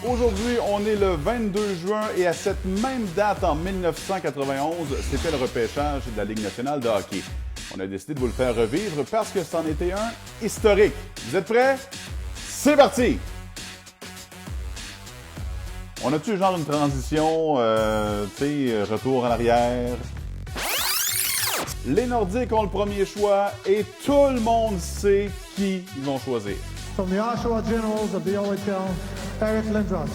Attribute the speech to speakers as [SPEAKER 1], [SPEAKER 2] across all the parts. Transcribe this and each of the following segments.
[SPEAKER 1] Aujourd'hui, on est le 22 juin et à cette même date en 1991, c'était le repêchage de la Ligue nationale de hockey. On a décidé de vous le faire revivre parce que c'en était un historique. Vous êtes prêts? C'est parti! On a-tu genre une transition, retour en arrière? Les Nordiques ont le premier choix et tout le monde sait qui ils vont choisir.
[SPEAKER 2] From the Oshawa Generals of the OHL, Eric Lindros.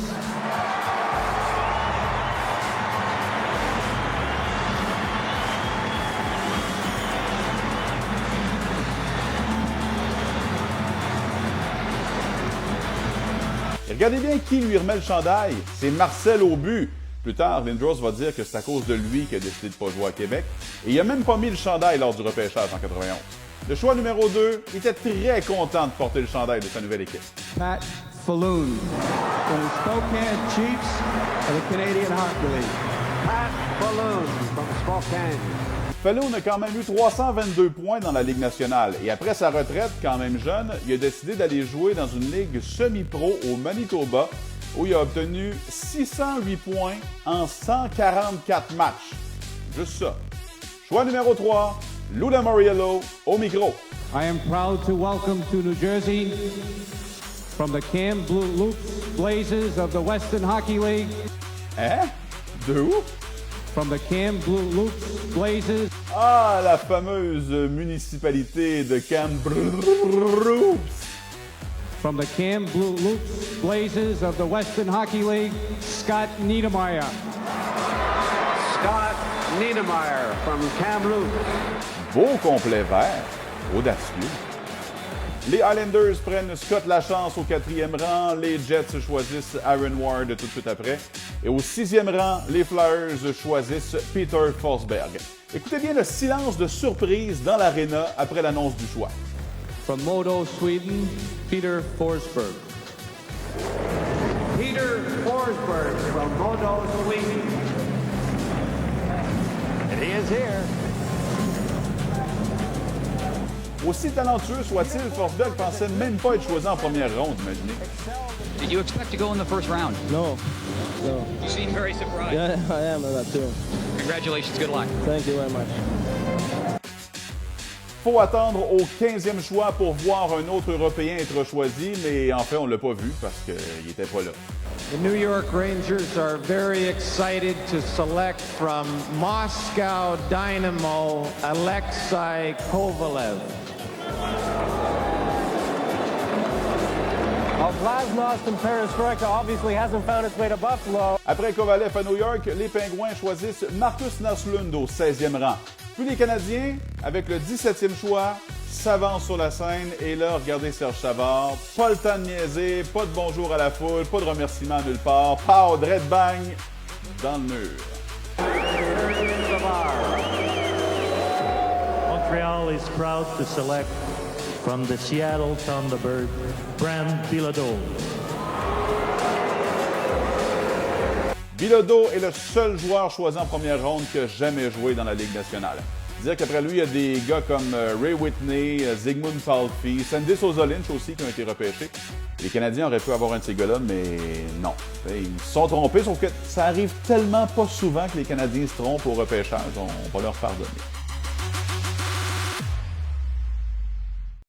[SPEAKER 1] Et regardez bien qui lui remet le chandail. C'est Marcel Aubu. Plus tard, Lindros va dire que c'est à cause de lui qu'il a décidé de ne pas jouer à Québec. Et il n'a même pas mis le chandail lors du repêchage en 91. Le choix numéro 2, il était très content de porter le chandail de sa nouvelle équipe.
[SPEAKER 3] Pat Falloon, from the Spokane Chiefs of the Canadian Hockey League.
[SPEAKER 4] Pat Falloon from Spokane.
[SPEAKER 1] Falloon a quand même eu 322 points dans la Ligue nationale. Et après sa retraite, quand même jeune, il a décidé d'aller jouer dans une ligue semi-pro au Manitoba, où il a obtenu 608 points en 144 matchs. Juste ça. Choix numéro 3, Lou Lamoriello au micro.
[SPEAKER 3] I am proud to welcome to New Jersey, from the Kamloops Blazers of the Western Hockey League.
[SPEAKER 1] Hein? De où?
[SPEAKER 3] From the Kamloops Blazers.
[SPEAKER 1] Ah, la fameuse municipalité de Kamloops.
[SPEAKER 3] From the Kamloops Blazers of the Western Hockey League, Scott Niedermayer.
[SPEAKER 4] Scott Niedermayer from Kamloops.
[SPEAKER 1] Beau complet vert, audacieux. Les Islanders prennent Scott Lachance au 4e rang, les Jets choisissent Aaron Ward tout de suite après. Et au 6e rang, les Flyers choisissent Peter Forsberg. Écoutez bien le silence de surprise dans l'aréna après l'annonce du choix.
[SPEAKER 3] From Modo, Sweden, Peter Forsberg.
[SPEAKER 4] Peter Forsberg from Modo, Sweden. And he is here.
[SPEAKER 1] Aussi talentueux soit-il, Forsberg pensait même pas être choisi en première ronde, imaginez.
[SPEAKER 5] Did you expect to go in the first round?
[SPEAKER 6] No.
[SPEAKER 5] You seem very surprised.
[SPEAKER 6] Yeah, I am about to.
[SPEAKER 5] Congratulations, good luck.
[SPEAKER 6] Thank you very much.
[SPEAKER 1] Faut attendre au 15e choix pour voir un autre Européen être choisi, mais en fait, on l'a pas vu parce qu'il était pas là.
[SPEAKER 7] The New York Rangers are very excited to select from Moscow Dynamo Alexei Kovalev.
[SPEAKER 8] Well, Glasnost and Perestroika obviously hasn't found its way to Buffalo.
[SPEAKER 1] Après Kovalev à New York, les Pingouins choisissent Marcus Naslund au 16e rang. Puis les Canadiens, avec le 17e choix, s'avancent sur la scène et là, regardez Serge Savard. Pas le temps de niaiser, pas de bonjour à la foule, pas de remerciements nulle part. Pow, dread bang, dans le mur.
[SPEAKER 9] Montreal is proud to select from the Seattle Thunderbirds, Bram Bilodeau.
[SPEAKER 1] Bilodeau est le seul joueur choisi en première ronde qui a jamais joué dans la Ligue nationale. Dire qu'après lui, il y a des gars comme Ray Whitney, Zygmunt Palffy, Sandy Sozolinch aussi qui ont été repêchés. Les Canadiens auraient pu avoir un de ces gars-là, mais non. Ils se sont trompés, sauf que ça arrive tellement pas souvent que les Canadiens se trompent au repêchage. On va leur pardonner.